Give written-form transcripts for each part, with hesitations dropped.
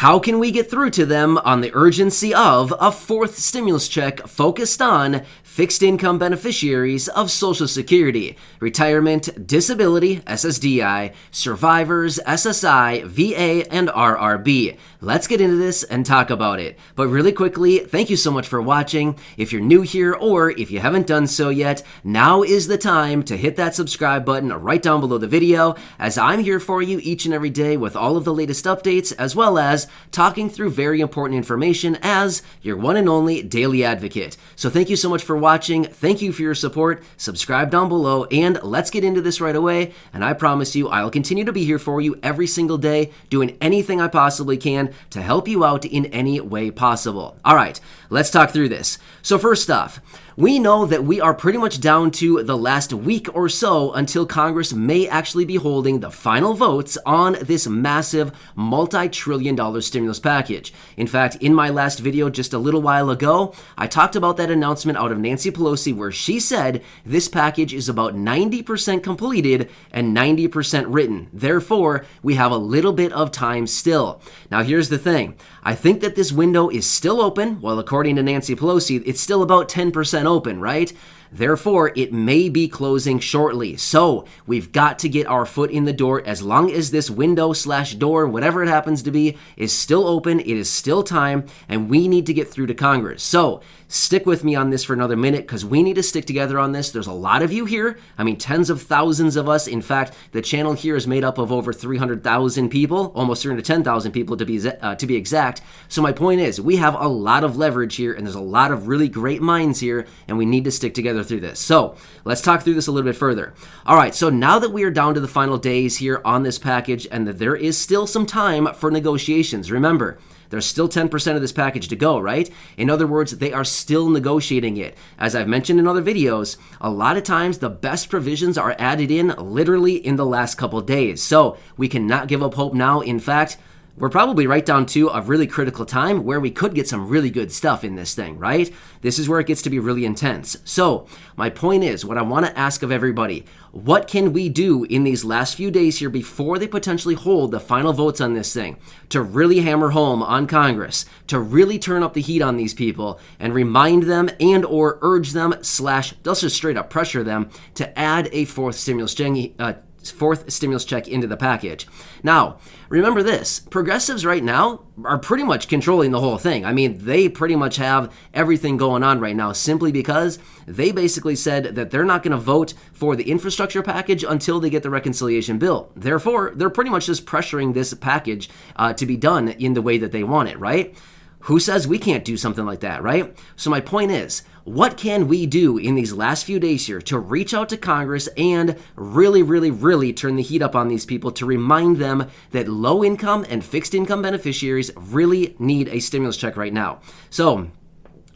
How can we get through to them on the urgency of a fourth stimulus check focused on fixed income beneficiaries of Social Security, retirement, disability, SSDI, survivors, SSI, VA, and RRB? Let's get into this and talk about it. But really quickly, thank you so much for watching. If you're new here or if you haven't done so yet, now is the time to hit that subscribe button right down below the video, as I'm here for you each and every day with all of the latest updates, as well as talking through very important information as your one and only daily advocate. So thank you so much for watching. Thank you for your support. Subscribe down below, and let's get into this right away. And I promise you, I'll continue to be here for you every single day, doing anything I possibly can to help you out in any way possible. All right, let's talk through this. So first off, we know that we are pretty much down to the last week or so until Congress may actually be holding the final votes on this massive multi-trillion-dollar stimulus package. In fact, in my last video just a little while ago, I talked about that announcement out of Nancy Pelosi where she said this package is about 90% completed and 90% written. Therefore, we have a little bit of time still. Now, here's the thing. I think that this window is still open. Well, according to Nancy Pelosi, it's still about 10% open, right? Therefore, it may be closing shortly. So we've got to get our foot in the door. As long as this window / door, whatever it happens to be, is still open, it is still time, and we need to get through to Congress. So stick with me on this for another minute, because we need to stick together on this. There's a lot of you here. I mean, tens of thousands of us. In fact, the channel here is made up of over 300,000 people, almost 310,000 people to be exact. So my point is, we have a lot of leverage here, and there's a lot of really great minds here, and we need to stick together through this. So let's talk through this a little bit further. All right, so now that we are down to the final days here on this package, and that there is still some time for negotiations, remember, there's still 10% of this package to go, right? In other words, they are still negotiating it. As I've mentioned in other videos, a lot of times the best provisions are added in literally in the last couple days. So we cannot give up hope now. In fact, we're probably right down to a really critical time where we could get some really good stuff in this thing, right? This is where it gets to be really intense. So my point is, what I want to ask of everybody, what can we do in these last few days here before they potentially hold the final votes on this thing to really hammer home on Congress, to really turn up the heat on these people and remind them and or urge them / let's just straight up pressure them to add a fourth stimulus check into the package. Now, remember this, progressives right now are pretty much controlling the whole thing. I mean, they pretty much have everything going on right now simply because they basically said that they're not going to vote for the infrastructure package until they get the reconciliation bill. Therefore, they're pretty much just pressuring this package to be done in the way that they want it, right? Who says we can't do something like that, right? So my point is, what can we do in these last few days here to reach out to Congress and really, really, really turn the heat up on these people to remind them that low income and fixed income beneficiaries really need a stimulus check right now? So,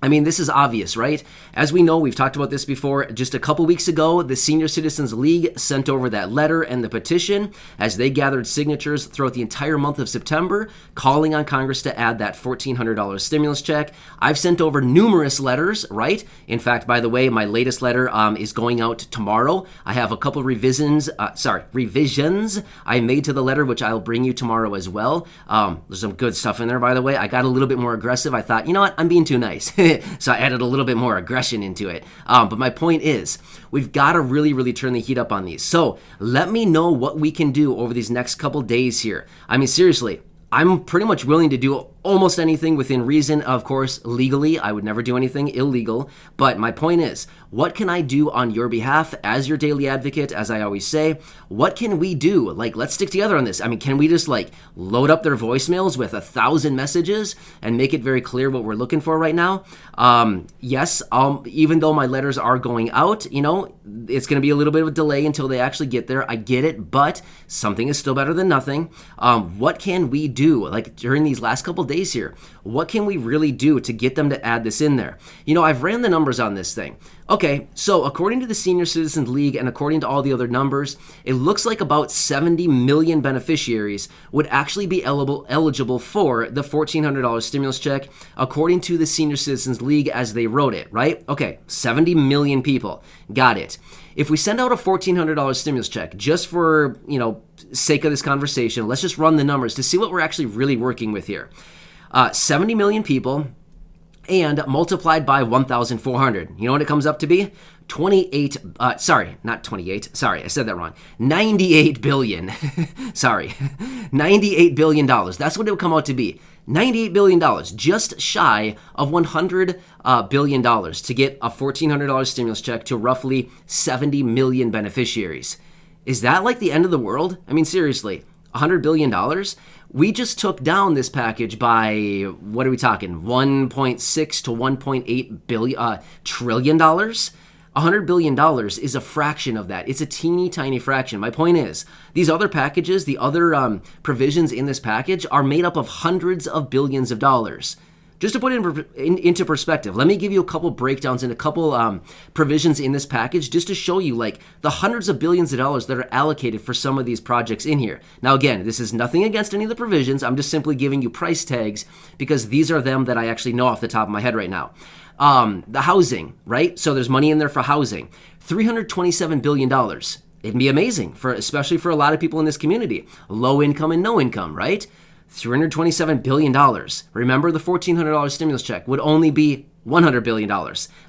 I mean, this is obvious, right? As we know, we've talked about this before. Just a couple weeks ago, the Senior Citizens League sent over that letter and the petition as they gathered signatures throughout the entire month of September, calling on Congress to add that $1,400 stimulus check. I've sent over numerous letters, right? In fact, by the way, my latest letter is going out tomorrow. I have a couple revisions I made to the letter, which I'll bring you tomorrow as well. There's some good stuff in there, by the way. I got a little bit more aggressive. I thought, you know what? I'm being too nice. So I added a little bit more aggression into it. But my point is, we've got to really, really turn the heat up on these. So let me know what we can do over these next couple days here. I mean, seriously, I'm pretty much willing to do almost anything within reason. Of course, legally, I would never do anything illegal. But my point is, what can I do on your behalf as your daily advocate? As I always say, what can we do? Like, let's stick together on this. I mean, can we just like load up their voicemails with 1,000 messages and make it very clear what we're looking for right now? Yes, even though my letters are going out, you know, it's going to be a little bit of a delay until they actually get there. I get it, but something is still better than nothing. What can we do? Like during these last couple days here, what can we really do to get them to add this in there? You know, I've ran the numbers on this thing. Okay, so according to the Senior Citizens League and according to all the other numbers, it looks like about 70 million beneficiaries would actually be eligible for the $1,400 stimulus check, according to the Senior Citizens League as they wrote it, right? Okay, 70 million people. Got it. If we send out a $1,400 stimulus check, just for, sake of this conversation, let's just run the numbers to see what we're actually really working with here. 70 million people and multiplied by 1,400. You know what it comes up to be? 98 billion. I said that wrong. 98 billion. Sorry. $98 billion. That's what it would come out to be. $98 billion, just shy of $100 billion to get a $1,400 stimulus check to roughly 70 million beneficiaries. Is that like the end of the world? I mean, seriously, $100 billion? We just took down this package by, what are we talking, 1.6 to 1.8 trillion dollars? $100 billion is a fraction of that. It's a teeny tiny fraction. My point is, these other packages, the other provisions in this package are made up of hundreds of billions of dollars. Just to put it into perspective, let me give you a couple breakdowns and a couple provisions in this package just to show you like the hundreds of billions of dollars that are allocated for some of these projects in here. Now again, this is nothing against any of the provisions. I'm just simply giving you price tags because these are them that I actually know off the top of my head right now. The housing, right? So there's money in there for housing. $327 billion. It'd be amazing, especially for a lot of people in this community. Low income and no income, right? $327 billion. Remember, the $1,400 stimulus check would only be $100 billion.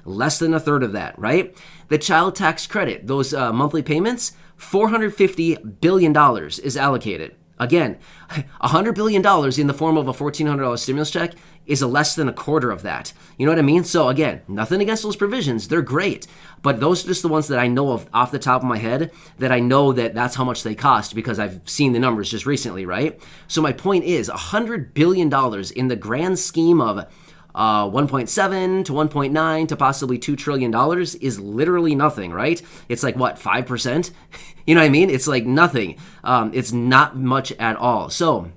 Less than a third of that, right? The child tax credit, those monthly payments, $450 billion is allocated. Again, $100 billion in the form of a $1,400 stimulus check is less than a quarter of that. You know what I mean? So again, nothing against those provisions. They're great. But those are just the ones that I know of off the top of my head that I know that that's how much they cost because I've seen the numbers just recently, right? So my point is $100 billion in the grand scheme of 1.7 to 1.9 to possibly $2 trillion is literally nothing, right? It's like, what, 5%? You know what I mean? It's like nothing. It's not much at all. So,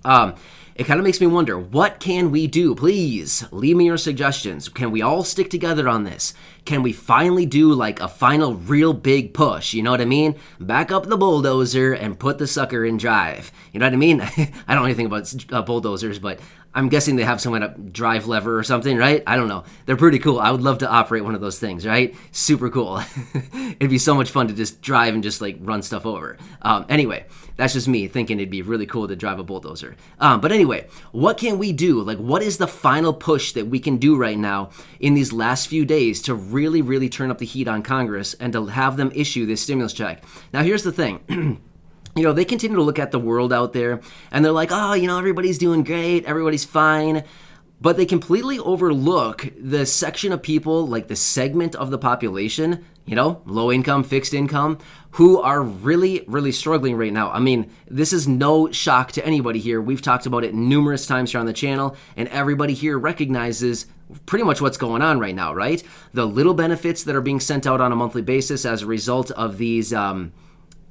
it kind of makes me wonder, what can we do? Please leave me your suggestions. Can we all stick together on this? Can we finally do like a final real big push? You know what I mean? Back up the bulldozer and put the sucker in drive. You know what I mean? I don't know anything about bulldozers, but I'm guessing they have some kind of drive lever or something, right? I don't know. They're pretty cool. I would love to operate one of those things, right? Super cool. It'd be so much fun to just drive and just like run stuff over. Anyway, that's just me thinking it'd be really cool to drive a bulldozer. But anyway, what can we do? Like, what is the final push that we can do right now in these last few days to really, really turn up the heat on Congress and to have them issue this stimulus check? Now, here's the thing. They continue to look at the world out there and they're like, oh, everybody's doing great, everybody's fine. But they completely overlook the section of people, like the segment of the population, low income, fixed income, who are really, really struggling right now. I mean, this is no shock to anybody here. We've talked about it numerous times here on the channel, and everybody here recognizes pretty much what's going on right now, right? The little benefits that are being sent out on a monthly basis as a result of these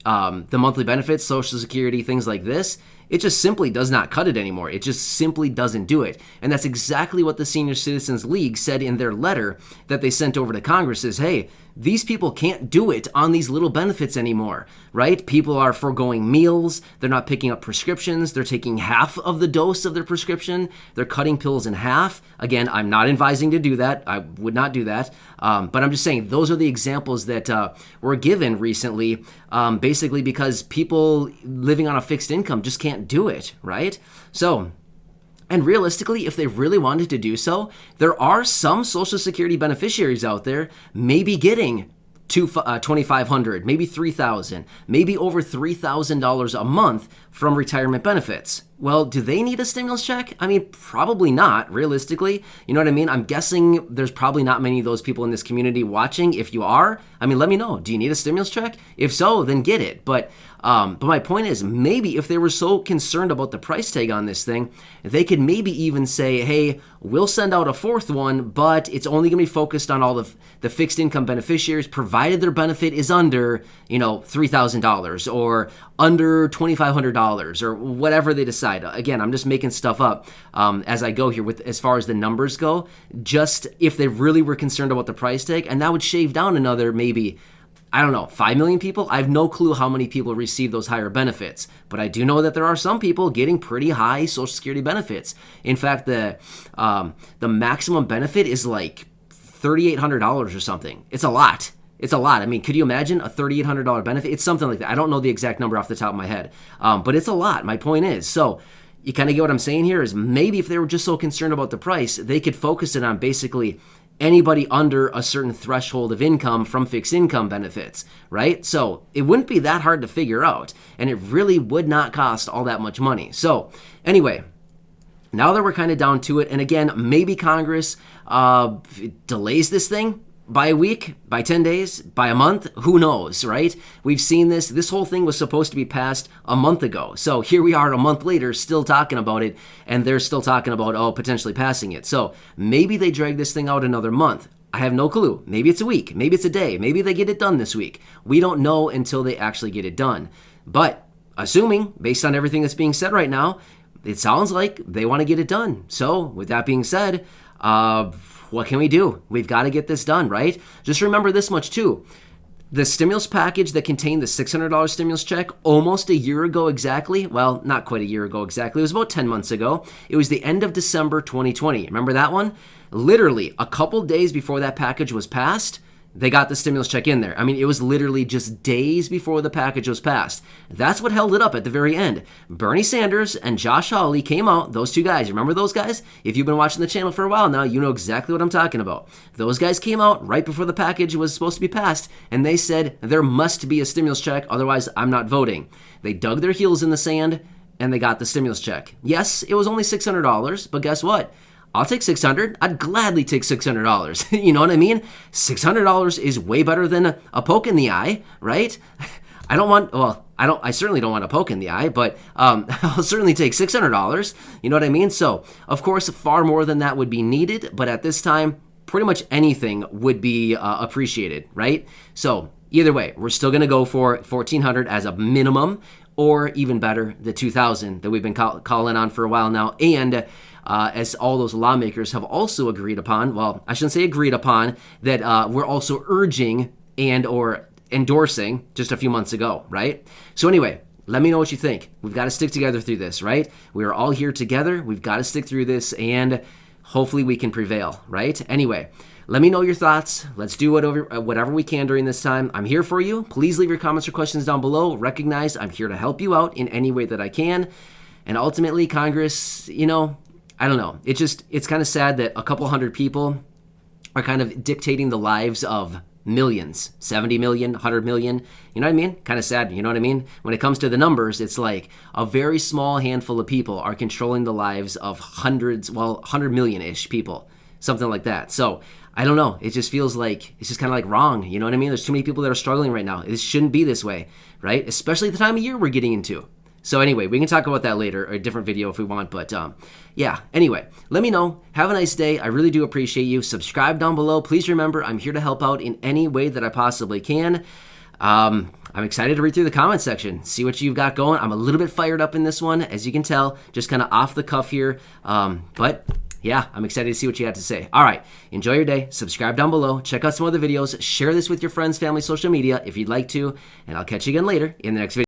the monthly benefits, Social Security, things like this, it just simply does not cut it anymore. It just simply doesn't do it. And that's exactly what the Senior Citizens League said in their letter that they sent over to Congress is, hey, these people can't do it on these little benefits anymore, right? People are foregoing meals. They're not picking up prescriptions. They're taking half of the dose of their prescription. They're cutting pills in half. Again, I'm not advising to do that. I would not do that. But I'm just saying those are the examples that were given recently, basically because people living on a fixed income just can't do it, right? So, and realistically, if they really wanted to do so, there are some Social Security beneficiaries out there maybe getting $2,500, maybe $3,000, maybe over $3,000 a month from retirement benefits. Well, do they need a stimulus check? I mean, probably not, realistically. You know what I mean? I'm guessing there's probably not many of those people in this community watching. If you are, I mean, let me know. Do you need a stimulus check? If so, then get it. But my point is, maybe if they were so concerned about the price tag on this thing, they could maybe even say, hey, we'll send out a fourth one, but it's only going to be focused on all the fixed income beneficiaries, provided their benefit is under, $3,000 or under $2,500 or whatever they decide. Again, I'm just making stuff up as I go here with as far as the numbers go, just if they really were concerned about the price tag, and that would shave down another maybe, I don't know, 5 million people? I have no clue how many people receive those higher benefits, but I do know that there are some people getting pretty high Social Security benefits. In fact, the maximum benefit is like $3,800 or something. It's a lot. It's a lot. I mean, could you imagine a $3,800 benefit? It's something like that. I don't know the exact number off the top of my head, but it's a lot. My point is, so you kind of get what I'm saying here is maybe if they were just so concerned about the price, they could focus it on basically anybody under a certain threshold of income from fixed income benefits, right? So it wouldn't be that hard to figure out, and it really would not cost all that much money. So anyway, now that we're kind of down to it, and again, maybe Congress delays this thing by a week, by 10 days, by a month, who knows, right? We've seen this. This whole thing was supposed to be passed a month ago. So here we are a month later still talking about it, and they're still talking about, potentially passing it. So maybe they drag this thing out another month. I have no clue. Maybe it's a week. Maybe it's a day. Maybe they get it done this week. We don't know until they actually get it done. But assuming, based on everything that's being said right now, it sounds like they want to get it done. So with that being said, what can we do? We've got to get this done, right? Just remember this much too. The stimulus package that contained the $600 stimulus check almost a year ago exactly, well, not quite a year ago exactly, it was about 10 months ago. It was the end of December 2020. Remember that one? Literally a couple days before that package was passed, they got the stimulus check in there. I mean, it was literally just days before the package was passed. That's what held it up at the very end. Bernie Sanders and Josh Hawley came out, those two guys. Remember those guys? If you've been watching the channel for a while now, you know exactly what I'm talking about. Those guys came out right before the package was supposed to be passed, and they said there must be a stimulus check, otherwise I'm not voting. They dug their heels in the sand, and they got the stimulus check. Yes, it was only $600, but guess what? I'll take $600. I'd gladly take $600. You know what I mean? $600 is way better than a poke in the eye, right? I certainly don't want a poke in the eye, but I'll certainly take $600. You know what I mean? So, of course, far more than that would be needed, but at this time, pretty much anything would be appreciated, right? So, either way, we're still going to go for $1,400 as a minimum, or even better, the $2,000 that we've been calling on for a while now, and as all those lawmakers have also agreed upon, well, I shouldn't say agreed upon, that we're also urging and or endorsing just a few months ago, right? So anyway, let me know what you think. We've got to stick together through this, right? We are all here together. We've got to stick through this, and hopefully we can prevail, right? Anyway, let me know your thoughts. Let's do whatever we can during this time. I'm here for you. Please leave your comments or questions down below. Recognize I'm here to help you out in any way that I can. And ultimately, Congress, I don't know. It's kind of sad that a couple hundred people are kind of dictating the lives of millions, 70 million, 100 million. You know what I mean? Kind of sad. You know what I mean? When it comes to the numbers, it's like a very small handful of people are controlling the lives of hundreds, 100 million-ish people, something like that. So I don't know. It just feels like it's just kind of like wrong. You know what I mean? There's too many people that are struggling right now. It shouldn't be this way, right? Especially the time of year we're getting into. So anyway, we can talk about that later, or a different video if we want, but yeah. Anyway, let me know. Have a nice day. I really do appreciate you. Subscribe down below. Please remember, I'm here to help out in any way that I possibly can. I'm excited to read through the comment section, see what you've got going. I'm a little bit fired up in this one, as you can tell, just kind of off the cuff here. But yeah, I'm excited to see what you have to say. All right, enjoy your day. Subscribe down below. Check out some other videos. Share this with your friends, family, social media if you'd like to, and I'll catch you again later in the next video.